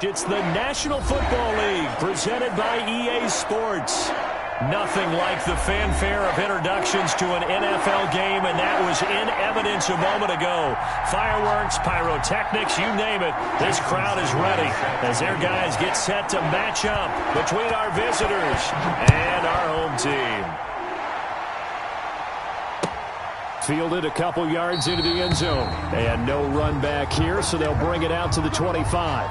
It's the National Football League presented by EA Sports. Nothing like the fanfare of introductions to an NFL game, and that was in evidence a moment ago. Fireworks, pyrotechnics, you name it. This crowd is ready as their guys get set to match up between our visitors and our home team. Fielded a couple yards into the end zone. And no run back here, so they'll bring it out to the 25.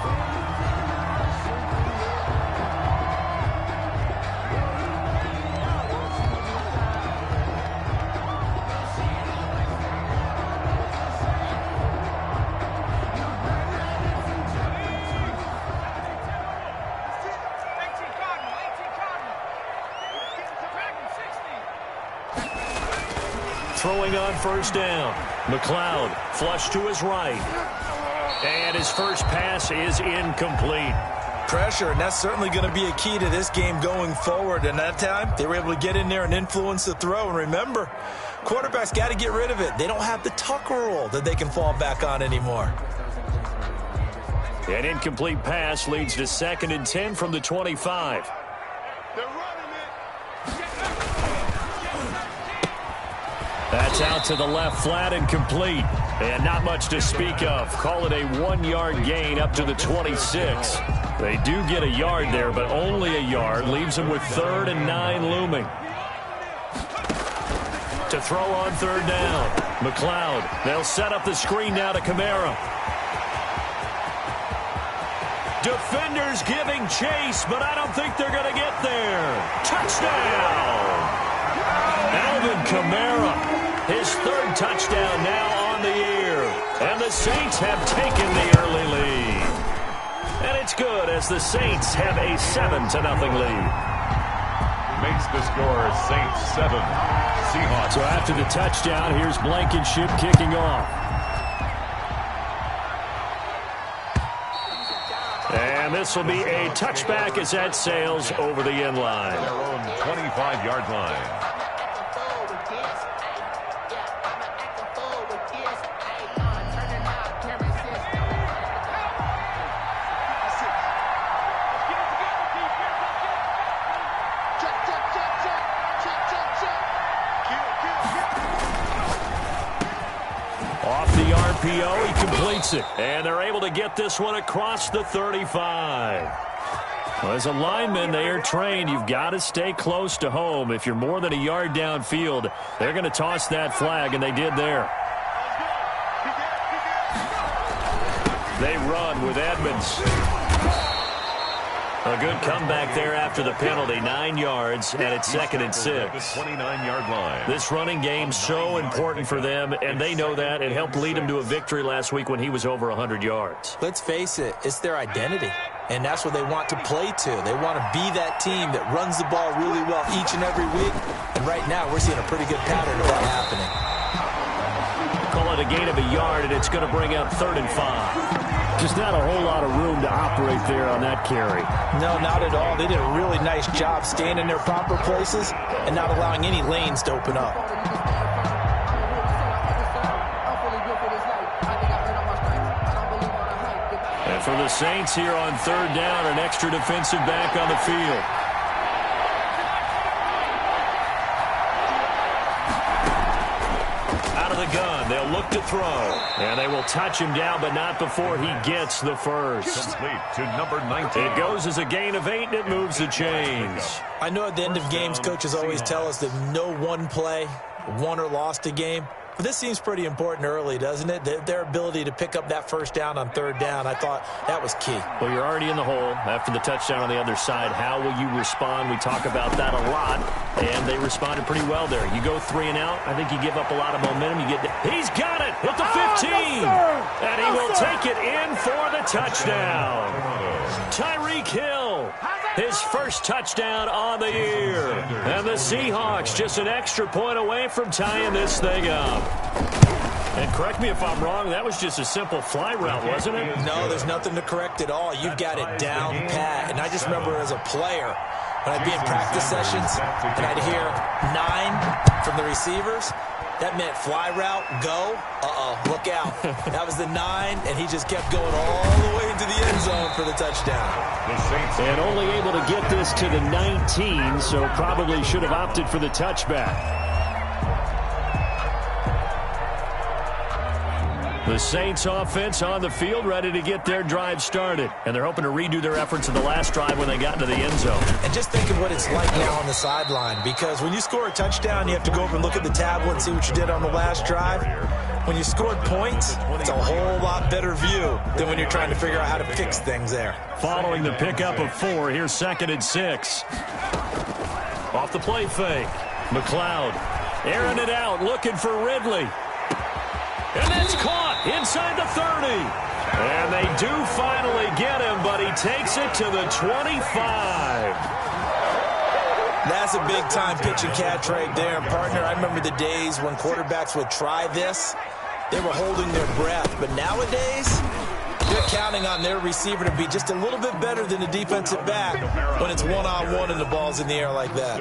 Throwing on first down. McLeod flush to his right. And his first pass is incomplete. Pressure, and that's certainly going to be a key to this game going forward. And that time, they were able to get in there and influence the throw. And remember, quarterbacks got to get rid of it. They don't have the tuck rule that they can fall back on anymore. An incomplete pass leads to 2nd and 10 from the 25. That's out to the left, flat and complete. And not much to speak of. Call it a 1-yard gain up to the 26. They do get a yard there, but only a yard. Leaves them with 3rd and 9 looming. To throw on 3rd down. McLeod. They'll set up the screen now to Kamara. Defenders giving chase, but I don't think they're going to get there. Touchdown! Alvin Kamara. His 3rd touchdown now on the year. And the Saints have taken the early lead. And it's good as the Saints have a 7-0 lead. Makes the score Saints 7. Seahawks. So after the touchdown, here's Blankenship kicking off. And this will be a touchback as that sails over the end line. Their own 25-yard line. He completes it, and they're able to get this one across the 35. Well, as a lineman, they are trained. You've got to stay close to home. If you're more than a yard downfield, they're going to toss that flag, and they did there. They run with Edmonds. A good comeback there after the penalty. 9 yards, and it's 2nd and 6. 29-yard line. This running game so important for them, and they know that. It helped lead them to a victory last week when he was over 100 yards. Let's face it, it's their identity, and that's what they want to play to. They want to be that team that runs the ball really well each and every week, and right now we're seeing a pretty good pattern of that happening. Call it a gain of a yard, and it's going to bring up 3rd and 5. Just not a whole lot of room to operate there on that carry. No, not at all. They did a really nice job staying in their proper places and not allowing any lanes to open up. And for the Saints here on 3rd down, an extra defensive back on the field. The gun. They'll look to throw. And they will touch him down, but not before he gets the first. Complete to number 19. It goes as a gain of 8, and it moves the chains. I know at the end of games, coaches always tell us that no one play won or lost a game. But this seems pretty important early, doesn't it? Their ability to pick up that first down on 3rd down, I thought that was key. Well, you're already in the hole after the touchdown on the other side. How will you respond? We talk about that a lot, and they responded pretty well there. You go 3 and out, I think you give up a lot of momentum. He's got it at the 15, and he will take it in for the touchdown. Tyreek Hill, his first touchdown on the year. And the Seahawks just an extra point away from tying this thing up. And correct me if I'm wrong, that was just a simple fly route, wasn't it? No, there's nothing to correct at all. You've got it down pat. And I just remember as a player, when I'd be in practice sessions and I'd hear 9 from the receivers, That meant fly route, go. Look out. That was the 9, and he just kept going all the way into the end zone for the touchdown. And only able to get this to the 19, so probably should have opted for the touchback. The Saints offense on the field, ready to get their drive started. And they're hoping to redo their efforts in the last drive when they got into the end zone. And just think of what it's like now on the sideline, because when you score a touchdown, you have to go over and look at the tablet and see what you did on the last drive. When you scored points, it's a whole lot better view than when you're trying to figure out how to fix things there. Following the pickup of 4, here's 2nd and 6. Off the play fake. McLeod airing it out, looking for Ridley. And that's caught inside the 30. And they do finally get him, but he takes it to the 25. That's a big-time pitch and catch right there. And, partner, I remember the days when quarterbacks would try this. They were holding their breath. But nowadays, they're counting on their receiver to be just a little bit better than the defensive back when it's one-on-one and the ball's in the air like that.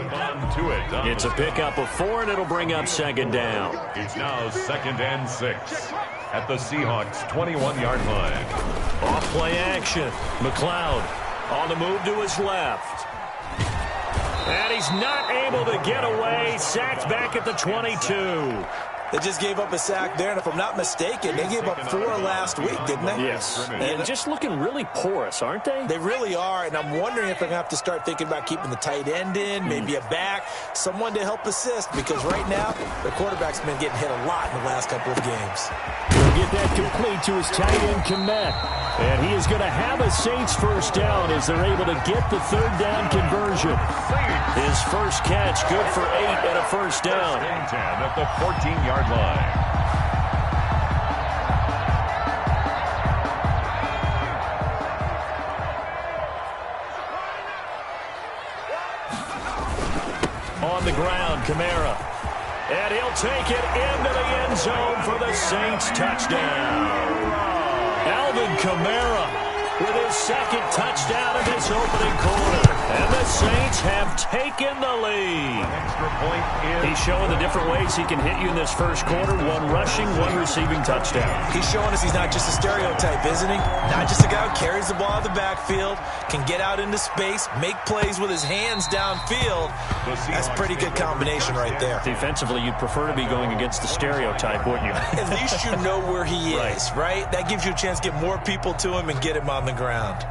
It's a pickup of 4, and it'll bring up 2nd down. It's now 2nd and 6 at the Seahawks' 21-yard line. Off play action. McLeod on the move to his left. And he's not able to get away. Sacked back at the 22. They just gave up a sack there, and if I'm not mistaken, they gave up 4 last week, didn't they? Yes. And just looking really porous, aren't they? They really are, and I'm wondering if they're going to have to start thinking about keeping the tight end in, maybe a back, someone to help assist, because right now, the quarterback's been getting hit a lot in the last couple of games. He'll get that complete to his tight end, Komet. And he is going to have a Saints first down as they're able to get the 3rd down conversion. His first catch, good for 8 and a first down. 10 at the 14-yard line. On the ground, Kamara. And he'll take it into the end zone for the Saints touchdown. Alvin Kamara with his 2nd touchdown in this opening quarter. And the Saints have taken the lead. Extra point in. He's showing the different ways he can hit you in this first quarter. 1 rushing, 1 receiving touchdown. He's showing us he's not just a stereotype, isn't he? Not just a guy who carries the ball out of the backfield, can get out into space, make plays with his hands downfield. That's a pretty good combination right there. Defensively, you'd prefer to be going against the stereotype, wouldn't you? At least you know where he is, right? That gives you a chance to get more people to him and get him on the ground.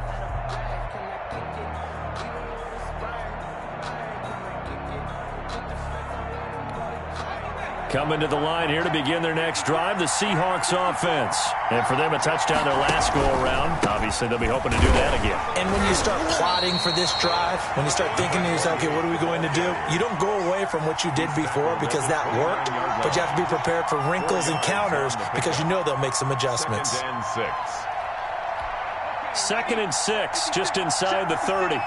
Coming to the line here to begin their next drive, the Seahawks offense. And for them, a touchdown their last go-around. Obviously, they'll be hoping to do that again. And when you start plotting for this drive, when you start thinking to yourself, okay, what are we going to do? You don't go away from what you did before because that worked, but you have to be prepared for wrinkles and counters because you know they'll make some adjustments. 2nd and 6, just inside the 30.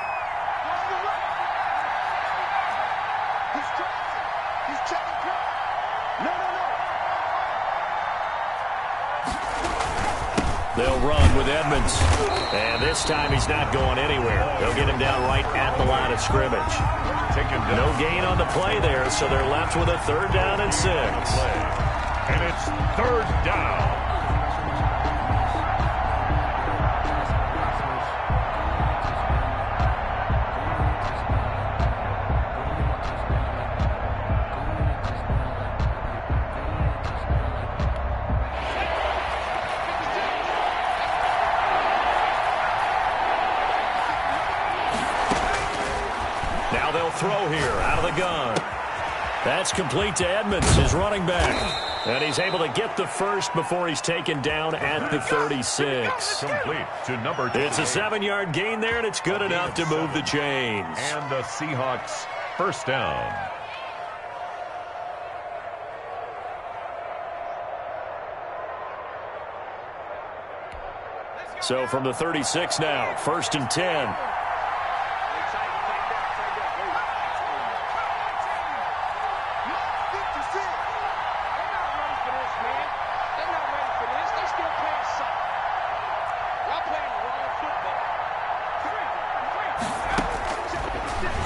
They'll run with Edmonds. And this time he's not going anywhere. They'll get him down right at the line of scrimmage. No gain on the play there, so they're left with a 3rd down and 6. And it's 3rd down. Now they'll throw here out of the gun. That's complete to Edmonds, his running back. And he's able to get the first before he's taken down at the 36. Complete to number 2. It's a 7-yard gain there, and it's good enough to move the chains. And the Seahawks first down. So from the 36 now, 1st and 10.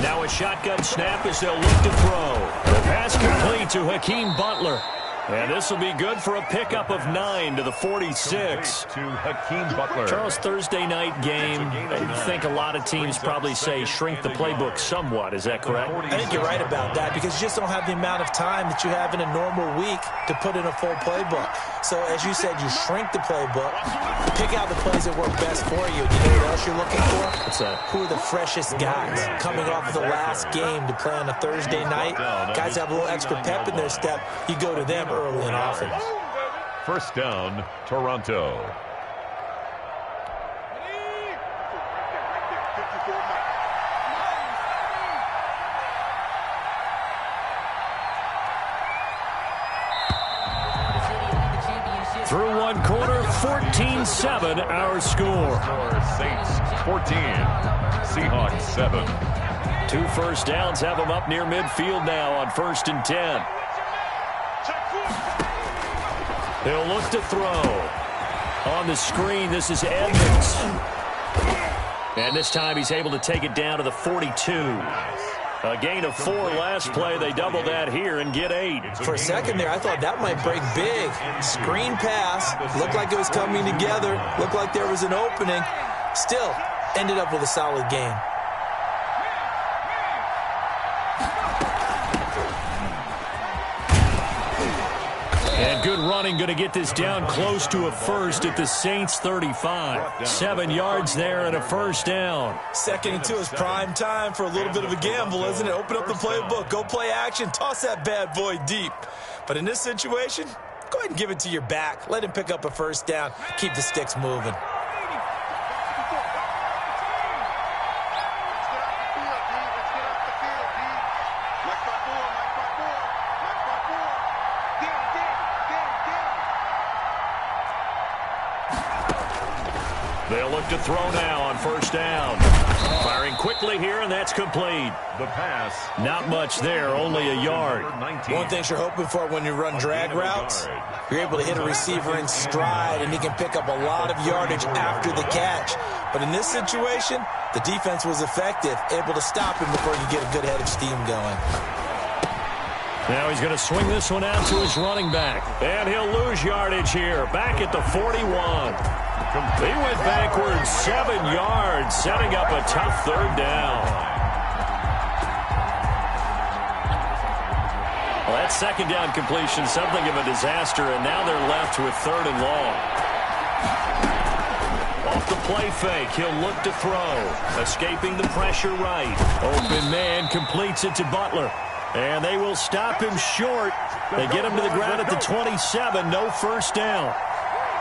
Now a shotgun snap as they'll look to throw. The pass complete to Hakeem Butler. And this will be good for a pickup of 9 to the 46. To Hakeem Butler. Charles, Thursday night game, I think a lot of teams probably say shrink the playbook somewhat. Is that correct? I think you're right about that because you just don't have the amount of time that you have in a normal week to put in a full playbook. So, as you said, you shrink the playbook, pick out the plays that work best for you. You know what else you're looking for? What's that? Who are the freshest guys coming off of the last game to play on a Thursday night? Guys have a little extra pep in their step. You go to them early and often. First down, Toronto. Through one quarter, 14-7 our score. Saints 14, Seahawks 7. 2 first downs have them up near midfield now on 1st and 10. He'll look to throw. On the screen, this is Edmonds. And this time he's able to take it down to the 42. A gain of 4 last play. They double that here and get 8. For a second there, I thought that might break big. Screen pass. Looked like it was coming together. Looked like there was an opening. Still, ended up with a solid gain. And good running, going to get this down close to a first at the Saints 35. 7 yards there and a first down. 2nd and 2 is prime time for a little bit of a gamble, isn't it? Open up the playbook, go play action, toss that bad boy deep. But in this situation, go ahead and give it to your back. Let him pick up a first down. Keep the sticks moving. They'll look to throw now on first down. Firing quickly here, and that's complete. The pass. Not much there, only a yard. One thing you're hoping for when you run drag routes, you're able to hit a receiver in stride, and he can pick up a lot of yardage after the catch. But in this situation, the defense was effective, able to stop him before you get a good head of steam going. Now he's going to swing this one out to his running back. And he'll lose yardage here, back at the 41. He went backwards 7 yards, setting up a tough 3rd down. Well, that 2nd down completion, something of a disaster, and now they're left with 3rd and long. Off the play fake, he'll look to throw. Escaping the pressure right. Open man completes it to Butler. And they will stop him short. They get him to the ground at the 27, no first down.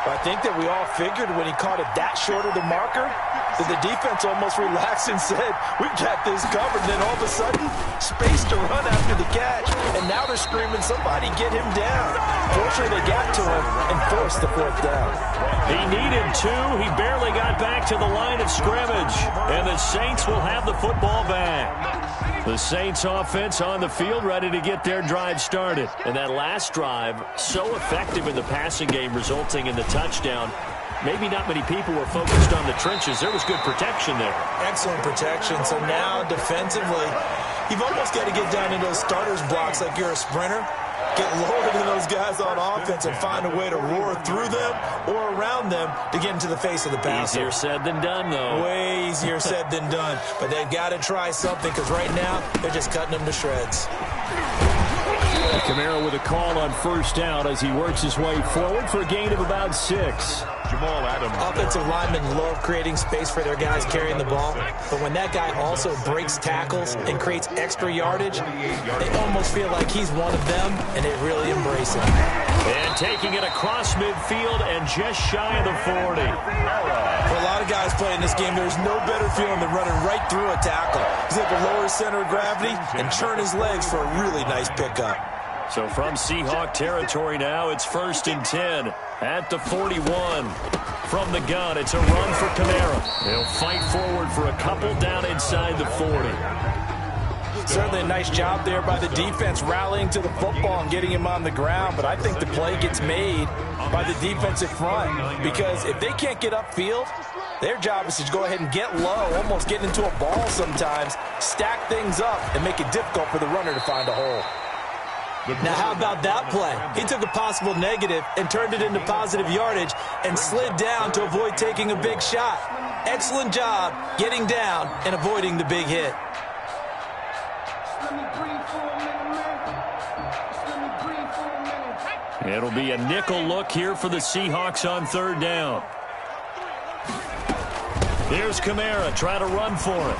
I think that we all figured when he caught it that short of the marker that the defense almost relaxed and said, we got this covered. And then all of a sudden, space to run after the catch. And now they're screaming, somebody get him down. Fortunately, they got to him and forced the 4th down. He needed 2. He barely got back to the line of scrimmage. And the Saints will have the football back. The Saints offense on the field, ready to get their drive started. And that last drive, so effective in the passing game, resulting in the touchdown. Maybe not many people were focused on the trenches. There was good protection there. Excellent protection. So now, defensively, you've almost got to get down into those starters blocks like you're a sprinter. Get lower than those guys on offense and find a way to roar through them or around them to get into the face of the passer. Easier said than done, though. Way easier said than done. But they've got to try something because right now they're just cutting them to shreds. Kamara with a call on first down as he works his way forward for a gain of about 6. Jamal Adams. Offensive linemen love creating space for their guys carrying the ball. But when that guy also breaks tackles and creates extra yardage, they almost feel like he's one of them, and they really embrace him. And taking it across midfield and just shy of the 40. For a lot of guys playing this game, there's no better feeling than running right through a tackle. He's able to lower his center of gravity and turn his legs for a really nice pickup. So from Seahawk territory now, it's 1st and 10 at the 41. From the gun, it's a run for Kamara. He'll fight forward for a couple down inside the 40. Certainly a nice job there by the defense rallying to the football and getting him on the ground, but I think the play gets made by the defensive front because if they can't get upfield, their job is to go ahead and get low, almost get into a ball sometimes, stack things up, and make it difficult for the runner to find a hole. Now, how about that play? He took a possible negative and turned it into positive yardage and slid down to avoid taking a big shot. Excellent job getting down and avoiding the big hit. It'll be a nickel look here for the Seahawks on third down. Here's Kamara trying to run for it.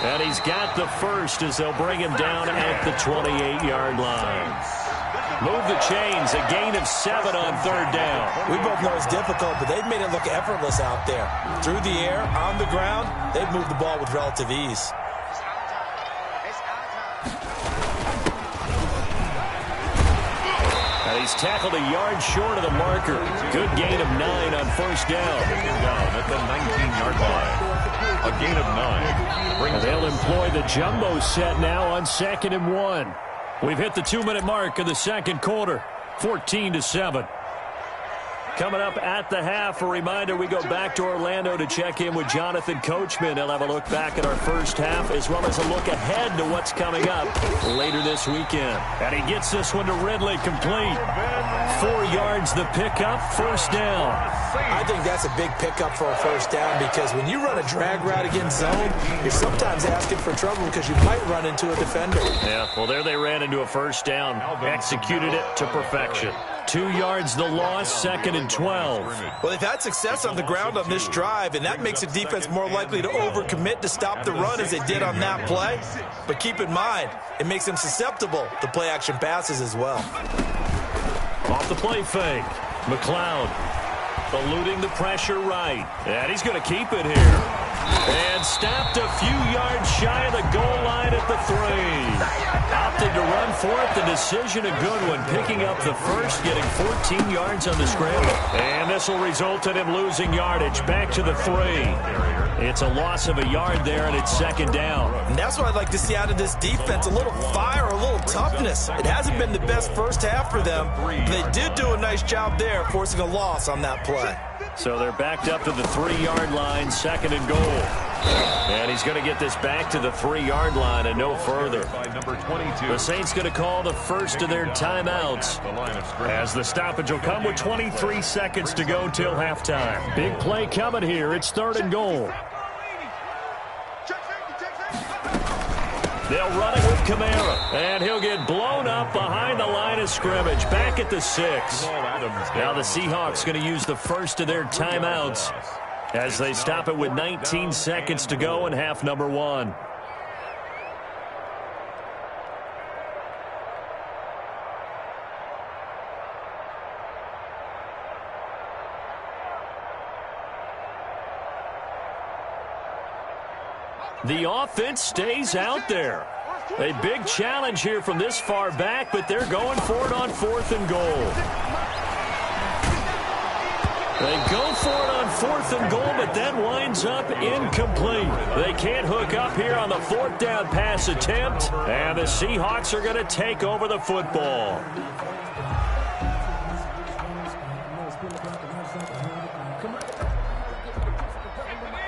And he's got the first as they'll bring him down at the 28-yard line. Move the chains, a gain of 7 on third down. We both know it's difficult, but they've made it look effortless out there. Through the air, on the ground, they've moved the ball with relative ease. And he's tackled a yard short of the marker. Good gain of 9 on first down. Down at the 19-yard line. A gain of 9. And they'll employ the jumbo set now on 2nd and 1. We've hit the 2-minute mark of the second quarter. 14-7. Coming up at the half, a reminder, we go back to Orlando to check in with Jonathan Coachman. He'll have a look back at our first half as well as a look ahead to what's coming up later this weekend. And he gets this one to Ridley, complete. 4 yards the pickup, first down. I think that's a big pickup for a first down because when you run a drag route against zone, you're sometimes asking for trouble because you might run into a defender. Yeah, well, there they ran into a first down. Executed it to perfection. 2 yards the loss, 2nd and 12. Well, they've had success on the ground on this drive, and that makes the defense more likely to overcommit to stop the run as they did on that play. But keep in mind, it makes them susceptible to play-action passes as well. Off the play fake. McLeod eluding the pressure right. And he's going to keep it here. And stopped a few yards shy of the goal line at the 3. Opted to run for it. The decision a good one. Picking up the first, getting 14 yards on the scramble. And this will result in him losing yardage. Back to the 3. It's a loss of a yard there, and it's 2nd down. And that's what I'd like to see out of this defense, a little fire, a little toughness. It hasn't been the best first half for them, but they did do a nice job there, forcing a loss on that play. So they're backed up to the 3-yard line, 2nd and goal. And he's going to get this back to the 3-yard line and no further. The Saints going to call the first of their timeouts as the stoppage will come with 23 seconds to go till halftime. Big play coming here. It's 3rd and goal. They'll run it with Kamara, and he'll get blown up behind the line of scrimmage, back at the 6. Now the Seahawks going to use the first of their timeouts as they stop it with 19 seconds to go in half number 1. The offense stays out there. A big challenge here from this far back, but they're going for it on 4th and goal. They go for it on 4th and goal, but that winds up incomplete. They can't hook up here on the 4th down pass attempt, and the Seahawks are going to take over the football.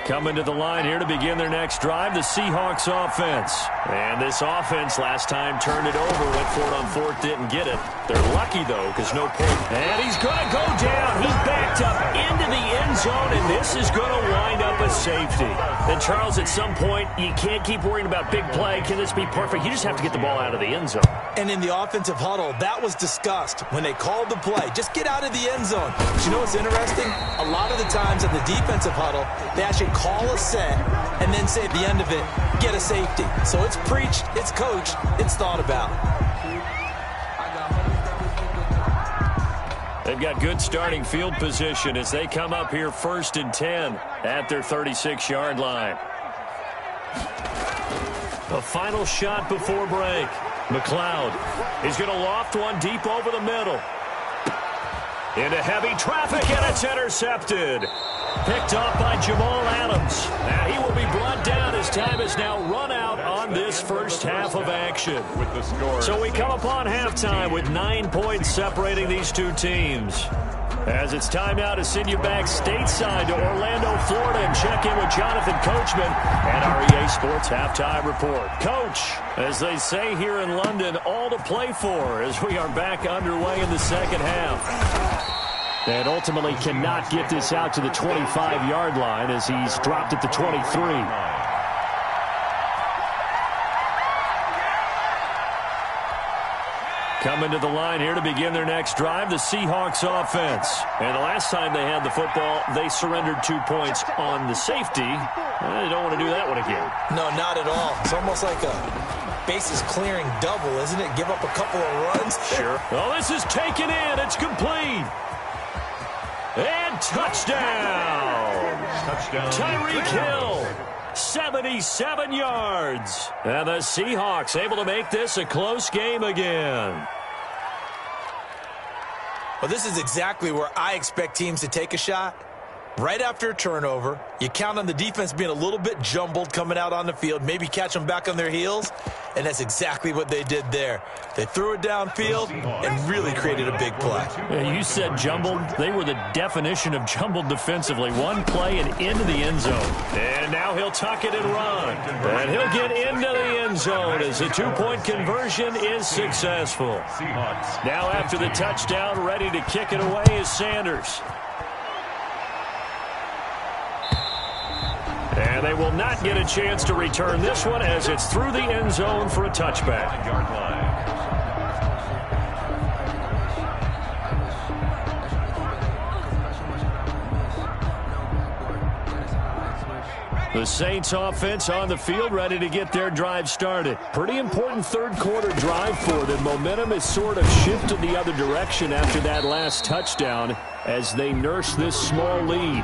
Coming to the line here to begin their next drive, the Seahawks offense. And this offense last time turned it over, went for it on 4th, didn't get it. They're lucky, though, because no point. And he's going to go down. He's backed up into the end zone, and this is going to wind up a safety. And, Charles, at some point, you can't keep worrying about big play. Can this be perfect? You just have to get the ball out of the end zone. And in the offensive huddle, that was discussed when they called the play. Just get out of the end zone. But you know what's interesting? A lot of the times in the defensive huddle, they actually call a set and then say at the end of it, get a safety. So it's preached, it's coached, it's thought about. They've got good starting field position as they come up here 1st and 10 at their 36-yard line. A final shot before break. McLeod is going to loft one deep over the middle. Into heavy traffic, and it's intercepted. Picked off by Jamal Adams. And he will be brought down as time is now run out on this first half of action. With the score. So we come upon halftime with 9 points separating these two teams. As it's time now to send you back stateside to Orlando, Florida, and check in with Jonathan Coachman and our EA Sports Halftime Report. Coach, as they say here in London, all to play for as we are back underway in the second half. And ultimately cannot get this out to the 25-yard line as he's dropped at the 23. Coming to the line here to begin their next drive, the Seahawks offense. And the last time they had the football, they surrendered 2 points on the safety. They don't want to do that one again. No, not at all. It's almost like a bases clearing double, isn't it? Give up a couple of runs. Sure. Oh, this is taken in. It's complete. And touchdown. Touchdown. Tyreek Hill. 77 yards. And the Seahawks able to make this a close game again. Well, this is exactly where I expect teams to take a shot. Right after a turnover, you count on the defense being a little bit jumbled coming out on the field, maybe catch them back on their heels, and that's exactly what they did there. They threw it downfield and really created a big play. Yeah, you said jumbled. They were the definition of jumbled defensively. One play and into the end zone. And now he'll tuck it and run. And he'll get into the end zone as the two-point conversion is successful. Now after the touchdown, ready to kick it away is Sanders. And they will not get a chance to return this one as it's through the end zone for a touchback. The Saints offense on the field ready to get their drive started. Pretty important third quarter drive for them. Momentum has sort of shifted the other direction after that last touchdown as they nurse this small lead.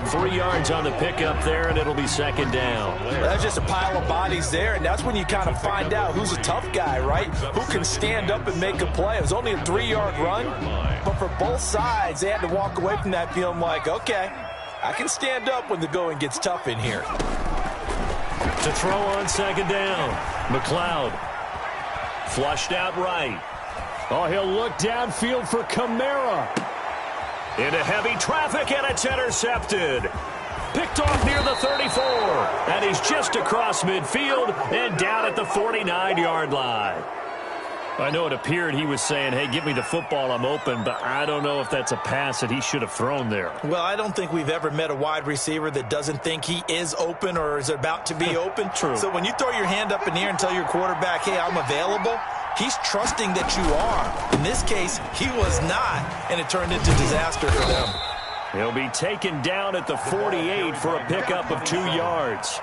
3 yards on the pickup there, and it'll be second down. That's just a pile of bodies there, and that's when you kind of find out who's a tough guy, right? Who can stand up and make a play. It was only a 3-yard run, but for both sides, they had to walk away from that feeling like, okay, I can stand up when the going gets tough in here. To throw on second down, McLeod. Flushed out right. Oh, he'll look downfield for Kamara. Into heavy traffic, and it's intercepted. Picked off near the 34. And he's just across midfield and down at the 49-yard line. I know it appeared he was saying, hey, give me the football, I'm open, but I don't know if that's a pass that he should have thrown there. Well, I don't think we've ever met a wide receiver that doesn't think he is open or is about to be open. True. So when you throw your hand up in the air and tell your quarterback, hey, I'm available, he's trusting that you are. In this case, he was not, and it turned into disaster for them. He'll be taken down at the 48 for a pickup of 2 yards.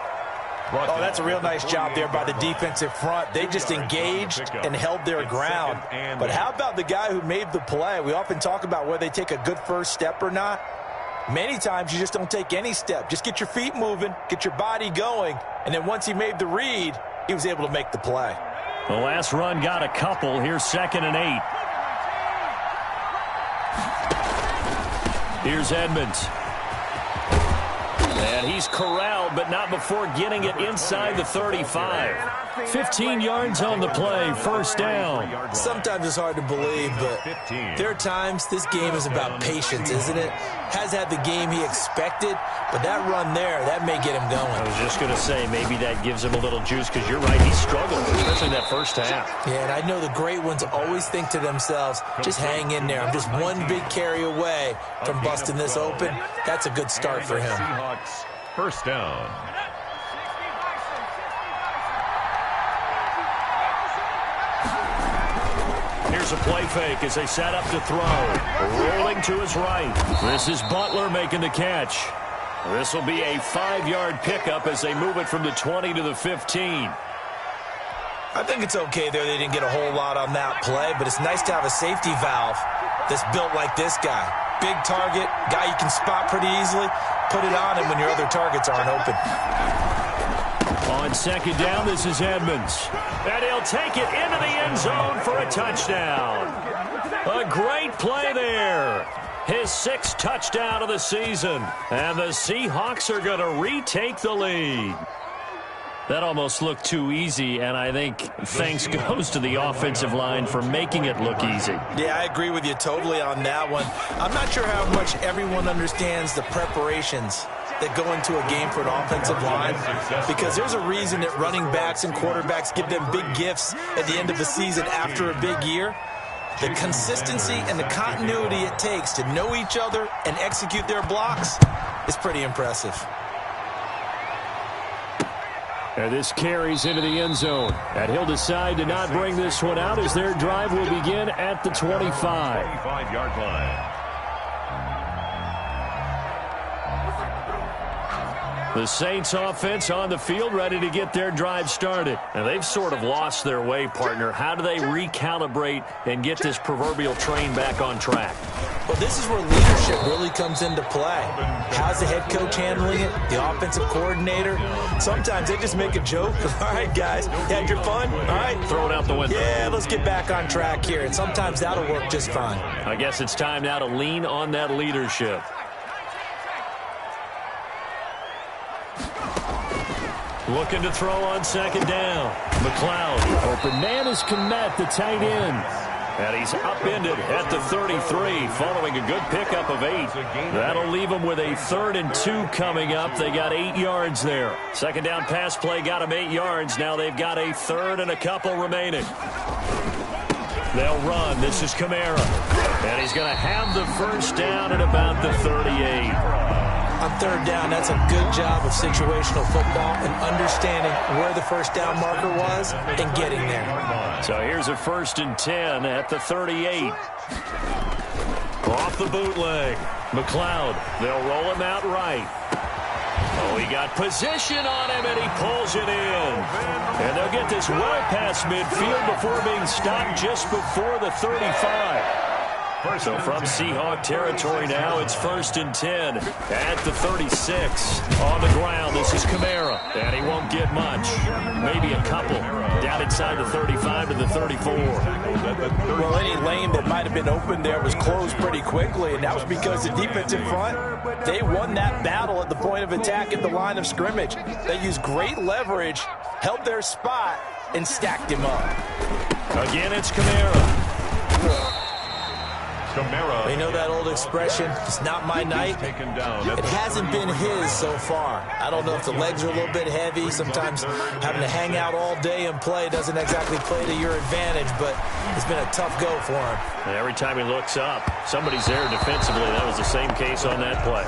Oh, that's a real nice job there by the defensive front. They just engaged and held their ground. But how about the guy who made the play? We often talk about whether they take a good first step or not. Many times you just don't take any step. Just get your feet moving, get your body going, and then once he made the read, he was able to make the play. The last run got a couple. Here's 2nd and 8. Here's Edmonds. And he's corralled, but not before getting it inside the 35. 15 yards on the play, first down. Sometimes it's hard to believe, but there are times this game is about patience, isn't it? Has had the game he expected, but that run there, that may get him going. I was just going to say, maybe that gives him a little juice, because you're right, he struggled, especially that first half. Yeah, and I know the great ones always think to themselves, just hang in there. I'm just one big carry away from busting this open. That's a good start for him. Seahawks, first down. Here's a play fake as they set up to throw. Rolling to his right. This is Butler making the catch. This will be a 5-yard pickup as they move it from the 20 to the 15. I think it's okay there. They didn't get a whole lot on that play, but it's nice to have a safety valve that's built like this guy. Big target, guy you can spot pretty easily. Put it on him when your other targets aren't open. On second down, this is Edmonds. And he'll take it into the end zone for a touchdown. A great play there. His 6th touchdown of the season. And the Seahawks are going to retake the lead. That almost looked too easy, and I think thanks goes to the offensive line for making it look easy. Yeah, I agree with you totally on that one. I'm not sure how much everyone understands the preparations that go into a game for an offensive line, because there's a reason that running backs and quarterbacks give them big gifts at the end of the season after a big year. The consistency and the continuity it takes to know each other and execute their blocks is pretty impressive. And this carries into the end zone. And he'll decide to not bring this one out as their drive will begin at the 25. 25-yard line. The Saints offense on the field ready to get their drive started. And they've sort of lost their way, partner. How do they recalibrate and get this proverbial train back on track? Well, this is where leadership really comes into play. How's the head coach handling it? The offensive coordinator? Sometimes they just make a joke. All right, guys, you had your fun? All right. Throw it out the window. Yeah, let's get back on track here. And sometimes that'll work just fine. I guess it's time now to lean on that leadership. Looking to throw on second down. McLeod. Open man is Kmet, the tight end. And he's upended at the 33 following a good pickup of 8. That'll leave them with a 3rd and 2 coming up. They got 8 yards there. Second down pass play got them 8 yards. Now they've got a 3rd and a couple remaining. They'll run. This is Kamara. And he's going to have the first down at about the 38. On third down, that's a good job of situational football and understanding where the first down marker was and getting there. So here's a 1st and 10 at the 38. Off the bootleg. McLeod. They'll roll him out right. Oh, he got position on him, and he pulls it in. And they'll get this well past midfield before being stopped just before the 35. So from Seahawk territory now, it's 1st and 10 at the 36. On the ground, this is Kamara. And he won't get much. Maybe a couple. Down inside the 35 to the 34. Well, any lane that might have been open there was closed pretty quickly, and that was because the defensive front, they won that battle at the point of attack at the line of scrimmage. They used great leverage, held their spot, and stacked him up. Again, it's Kamara. You know that old expression, it's not my night? It hasn't been his so far. I don't know if the legs are a little bit heavy. Sometimes having to hang out all day and play doesn't exactly play to your advantage, but it's been a tough go for him. And every time he looks up, somebody's there defensively. That was the same case on that play.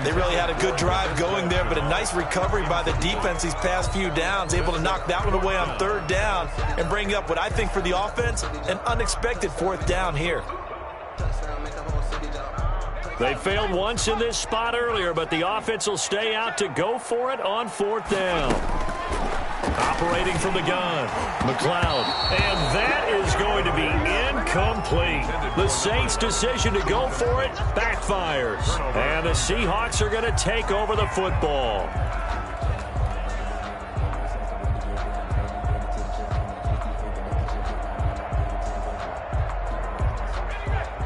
They really had a good drive going there, but a nice recovery by the defense these past few downs, able to knock that one away on 3rd down and bring up what I think for the offense, an unexpected 4th down here. They failed once in this spot earlier, but the offense will stay out to go for it on 4th down. Operating from the gun, McLeod. And that is going to be incomplete. The Saints' decision to go for it backfires. And the Seahawks are going to take over the football.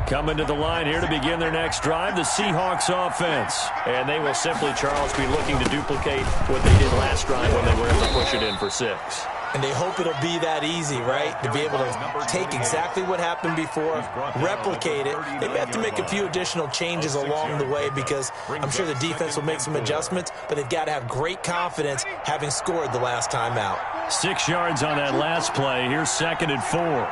Coming to the line here to begin their next drive, the Seahawks offense. And they will simply, Charles, be looking to duplicate what they did last drive when they were able to push it in for 6. And they hope it'll be that easy, right? To be able to take exactly what happened before, replicate it. They may have to make a few additional changes along the way because I'm sure the defense will make some adjustments, but they've got to have great confidence having scored the last time out. 6 yards on that last play. Here's 2nd and 4.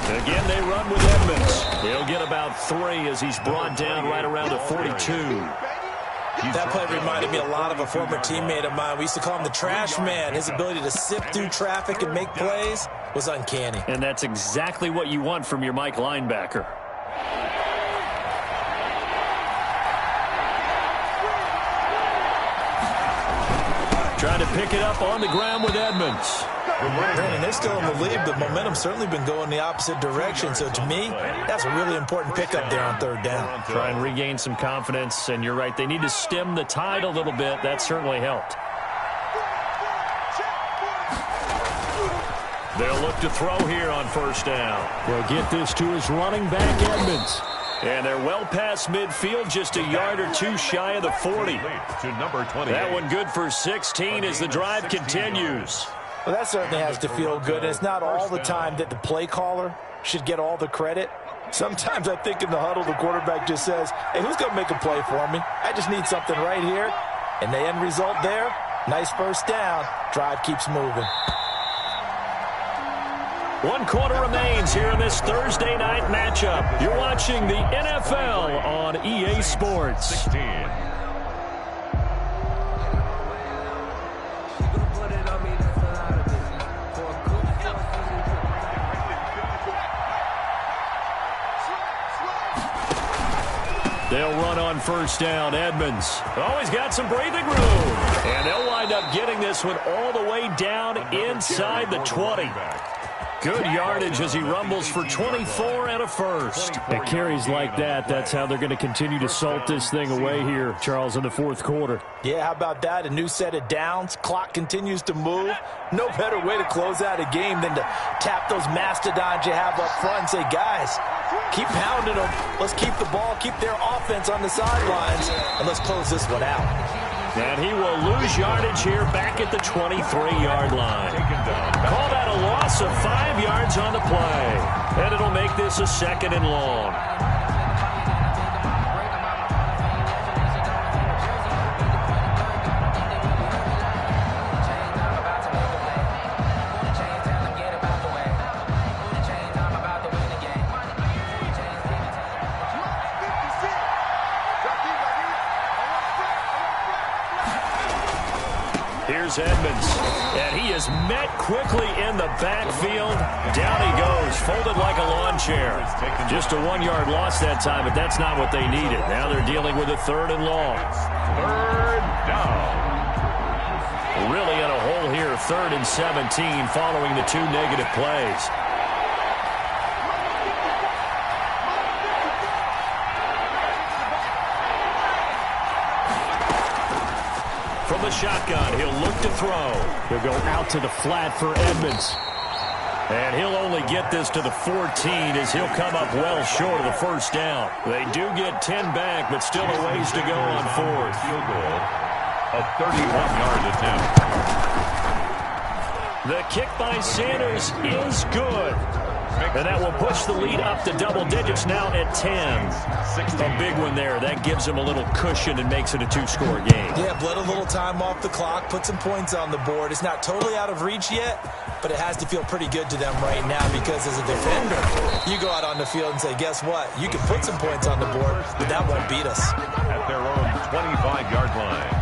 Again, they run with Edmonds. He'll get about 3 as he's brought down right around the 42. That play reminded me a lot of a former teammate of mine. We used to call him the trash man. His ability to sift through traffic and make plays was uncanny. And that's exactly what you want from your Mike linebacker. Trying to pick it up on the ground with Edmonds. Brandon, they're still in the lead, but momentum's certainly been going the opposite direction. So to me, that's a really important pickup there on 3rd down. Try and regain some confidence, and you're right. They need to stem the tide a little bit. That certainly helped. They'll look to throw here on 1st down. They'll get this to his running back, Edmonds. And they're well past midfield, just a yard or two shy of the 40. To number 20. That one good for 16 as the drive continues. Well, that certainly has to feel good. And it's not all the time that the play caller should get all the credit. Sometimes I think in the huddle, the quarterback just says, hey, who's going to make a play for me? I just need something right here. And the end result there, nice first down. Drive keeps moving. 1 quarter remains here in this Thursday night matchup. You're watching the NFL on EA Sports. 16. They'll run on first down. Edmonds. Oh, he's got some breathing room. And they'll wind up getting this one all the way down inside the 20. Good yardage as he rumbles for 24 and a first. At carries like that, that's how they're going to continue to salt this thing away here, Charles, in the fourth quarter. Yeah, how about that? A new set of downs. Clock continues to move. No better way to close out a game than to tap those mastodons you have up front and say, guys, keep pounding them. Let's keep the ball, keep their offense on the sidelines, and let's close this one out. And he will lose yardage here back at the 23-yard line. Call that a loss of 5 yards on the play. And it'll make this a 2nd and long. Here's Edmonds, and he is met quickly in the backfield. Down he goes, folded like a lawn chair. Just a 1-yard loss that time, but that's not what they needed. Now they're dealing with a 3rd and long. 3rd down. Really in a hole here, 3rd and 17 following the 2 negative plays. From the shotgun, he'll look to throw. He'll go out to the flat for Edmonds. And he'll only get this to the 14 as he'll come up well short of the first down. They do get 10 back, but still a ways to go on 4th. Field goal, a 31-yard attempt. The kick by Sanders is good. And that will push the lead up to double digits now at 10. A big one there. That gives them a little cushion and makes it a 2-score game. Yeah, bled a little time off the clock, put some points on the board. It's not totally out of reach yet, but it has to feel pretty good to them right now because as a defender, you go out on the field and say, guess what? You can put some points on the board, but that won't beat us. At their own 25-yard line.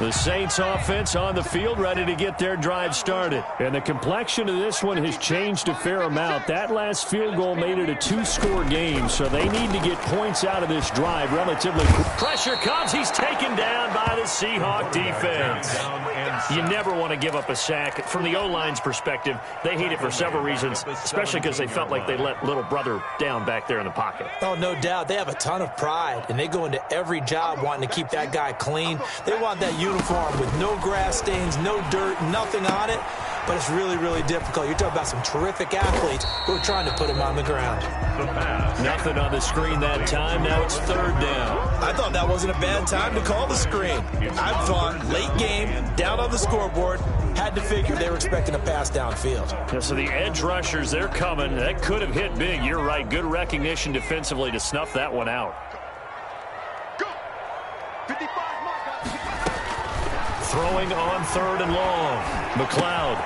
The Saints offense on the field ready to get their drive started. And the complexion of this one has changed a fair amount. That last field goal made it a 2-score game, so they need to get points out of this drive relatively quick. Pressure comes. He's taken down by the Seahawk defense. You never want to give up a sack. From the O-line's perspective, they hate it for several reasons, especially because they felt like they let little brother down back there in the pocket. Oh, no doubt. They have a ton of pride, and they go into every job wanting to keep that guy clean. They want that uniform with no grass stains, no dirt, nothing on it. But it's really, really difficult. You're talking about some terrific athletes who are trying to put him on the ground. Nothing on the screen that time. Now it's 3rd down. I thought that wasn't a bad time to call the screen. I thought late game, down on the scoreboard, had to figure they were expecting a pass downfield. Yeah, so the edge rushers, they're coming. That could have hit big. You're right. Good recognition defensively to snuff that one out. Throwing on 3rd and long. McLeod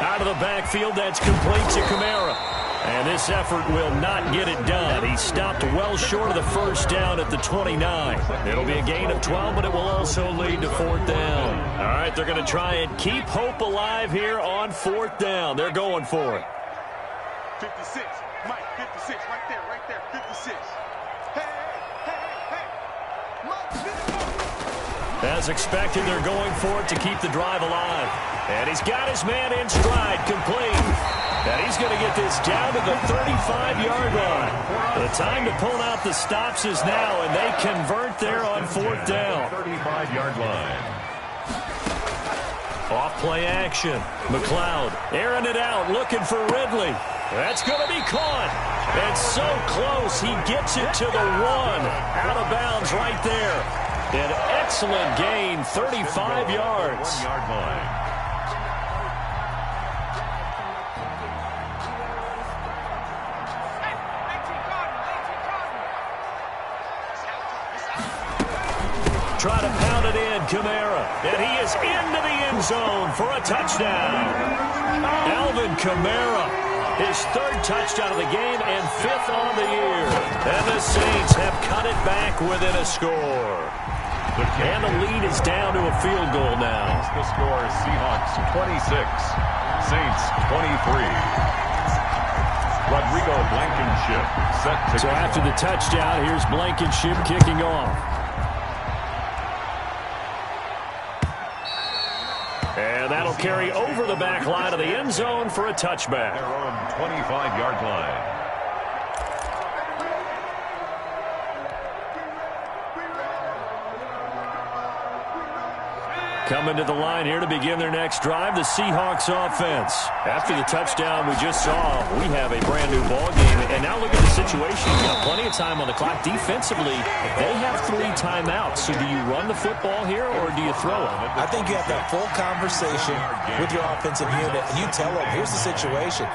out of the backfield. That's complete to Kamara. And this effort will not get it done. He stopped well short of the first down at the 29. It'll be a gain of 12, but it will also lead to 4th down. All right, they're going to try and keep hope alive here on 4th down. They're going for it. 56, Mike, 56, right there, 56. As expected, they're going for it to keep the drive alive. And he's got his man in stride, complete. And he's going to get this down to the 35-yard line. The time to pull out the stops is now, and they convert there on 4th down. 35-yard line. Off play action. McLeod airing it out, looking for Ridley. That's going to be caught. And so close, he gets it to the 1. Out of bounds right there. An excellent gain, 35 yards. 1-yard line. Try to pound it in, Kamara. And he is into the end zone for a touchdown. Alvin Kamara, his 3rd touchdown of the game and 5th on the year. And the Saints have cut it back within a score. And the lead is down to a field goal now. The score, Seahawks 26, Saints 23. Rodrigo Blankenship set to So after the touchdown, here's Blankenship kicking off. And that'll carry over the back line of the end zone for a touchback. their own 25-yard line. Coming to the line here to begin their next drive, the Seahawks offense. After the touchdown we just saw, we have a brand-new ball game. And now look at the situation. You got plenty of time on the clock. Defensively, they have 3 timeouts. So do you run the football here or do you throw it? I think you have that full conversation with your offensive unit, and you tell them, here's the situation.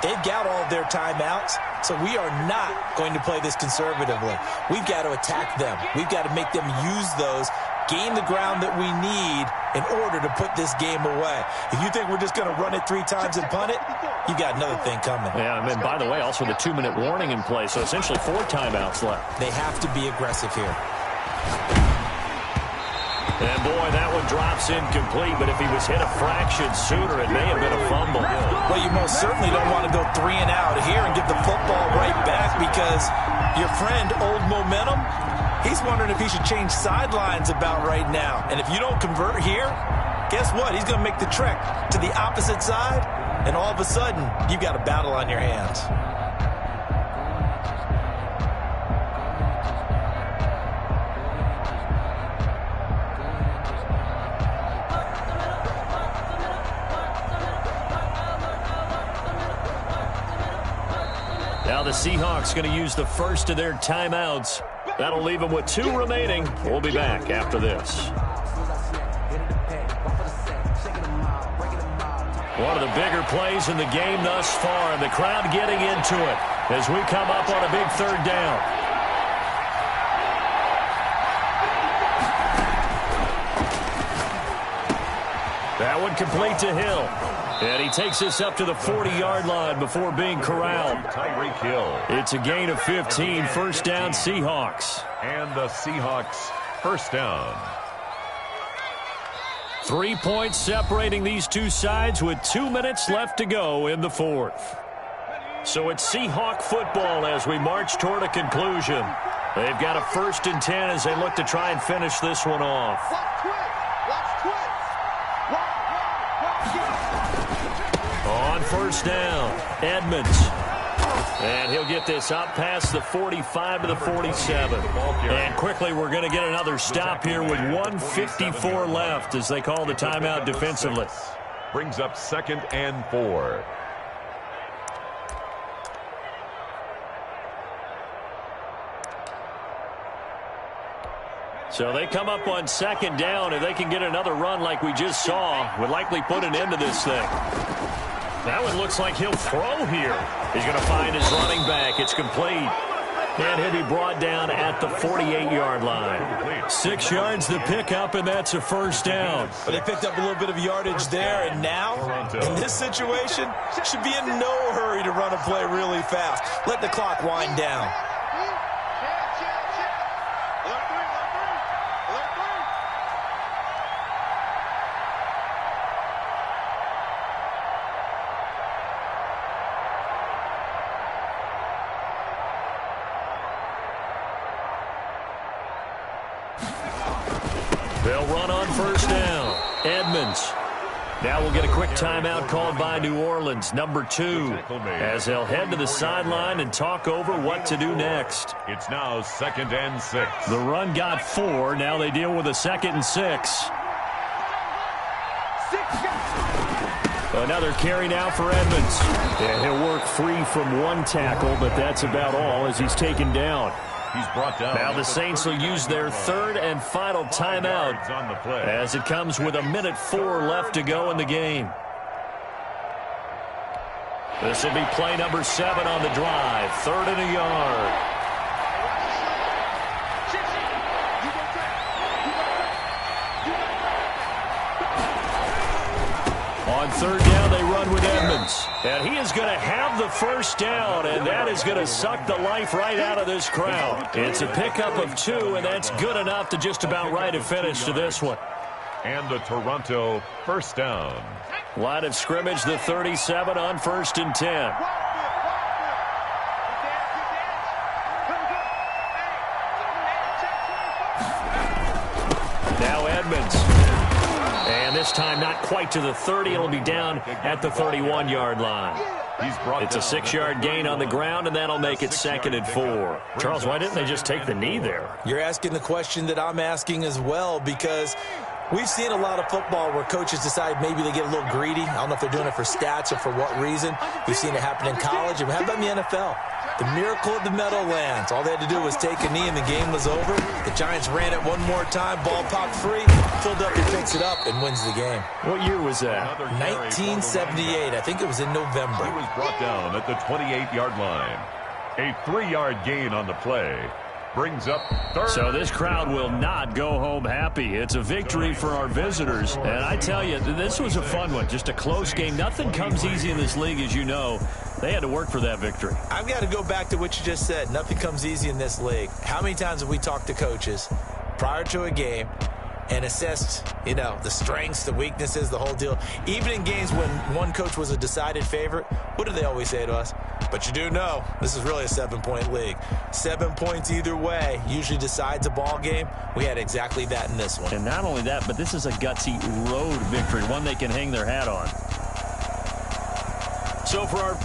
They've got all of their timeouts, so we are not going to play this conservatively. We've got to attack them. We've got to make them use those, gain the ground that we need in order to put this game away. If you think we're just going to run it 3 times and punt it, you got another thing coming. Yeah, and by the way, also the 2-minute warning in play, so essentially 4 timeouts left. They have to be aggressive here. And boy, that one drops incomplete, but if he was hit a fraction sooner, it may have been a fumble. Well, you most certainly don't want to go 3 and out here and give the football right back, because your friend, Old Momentum, he's wondering if he should change sidelines about right now. And if you don't convert here, guess what? He's going to make the trek to the opposite side, and all of a sudden, you've got a battle on your hands. Now the Seahawks going to use the first of their timeouts. That'll leave them with 2 remaining. We'll be back after this. One of the bigger plays in the game thus far, and the crowd getting into it as we come up on a big 3rd down. That one complete to Hill. And he takes us up to the 40-yard line before being corralled. Tyreek Hill. It's a gain of 15, 1st down Seahawks. And the Seahawks first down. 3 points separating these two sides with 2 minutes left to go in the 4th. So it's Seahawk football as we march toward a conclusion. They've got a 1st and 10 as they look to try and finish this one off. On 1st down, Edmonds. And he'll get this up past the 45 to the 47. And quickly we're going to get another stop here with 1:54 left as they call the timeout defensively. Brings up 2nd and 4. So they come up on 2nd down. If they can get another run like we just saw, would likely put an end to this thing. That one looks like he'll throw here. He's going to find his running back. It's complete. And he'll be brought down at the 48-yard line. 6 yards to pick up, and that's a 1st down. But they picked up a little bit of yardage there, and now, in this situation, should be in no hurry to run a play really fast. Let the clock wind down. They'll run on 1st down. Edmonds. Now we'll get a quick timeout called by New Orleans, number 2, as they'll head to the sideline and talk over what to do next. It's now 2nd and 6. The run got 4. Now they deal with a 2nd and 6. Another carry now for Edmonds. Yeah, he'll work free from one tackle, but that's about all as he's taken down. He's brought down. Now the Saints will use their third and final timeout on the play. as it comes with 1:04 left to go in the game. This will be play number 7 on the drive. 3rd and a yard. On 3rd down, they run with Edmonds. And he is going to have the first down, and that is going to suck the life right out of this crowd. It's a pickup of 2, and that's good enough to just about write a finish to this one. And the Toronto first down. Line of scrimmage, the 37 on 1st and 10. Now Edmonds. And this time not quite to the 30. It'll be down at the 31-yard line. It's a 6-yard gain on the ground, and that'll make it 2nd and 4. Charles, why didn't they just take the knee there? You're asking the question that I'm asking as well, because we've seen a lot of football where coaches decide maybe they get a little greedy. I don't know if they're doing it for stats or for what reason. We've seen it happen in college. And how about in the NFL? The miracle of the Meadowlands. All they had to do was take a knee and the game was over. The Giants ran it one more time. Ball popped free. Philadelphia picks it up and wins the game. What year was that? 1978. I think it was in November. He was brought down at the 28-yard line. A 3-yard gain on the play. Brings up 3rd. So this crowd will not go home happy. It's a victory for our visitors. And I tell you, this was a fun one. Just a close game. Nothing comes easy in this league, as you know. They had to work for that victory. I've got to go back to what you just said. Nothing comes easy in this league. How many times have we talked to coaches prior to a game and assessed, the strengths, the weaknesses, the whole deal? Even in games when one coach was a decided favorite, what do they always say to us? But you do know this is really a 7-point league. 7 points either way usually decides a ball game. We had exactly that in this one. And not only that, but this is a gutsy road victory, one they can hang their hat on. So for our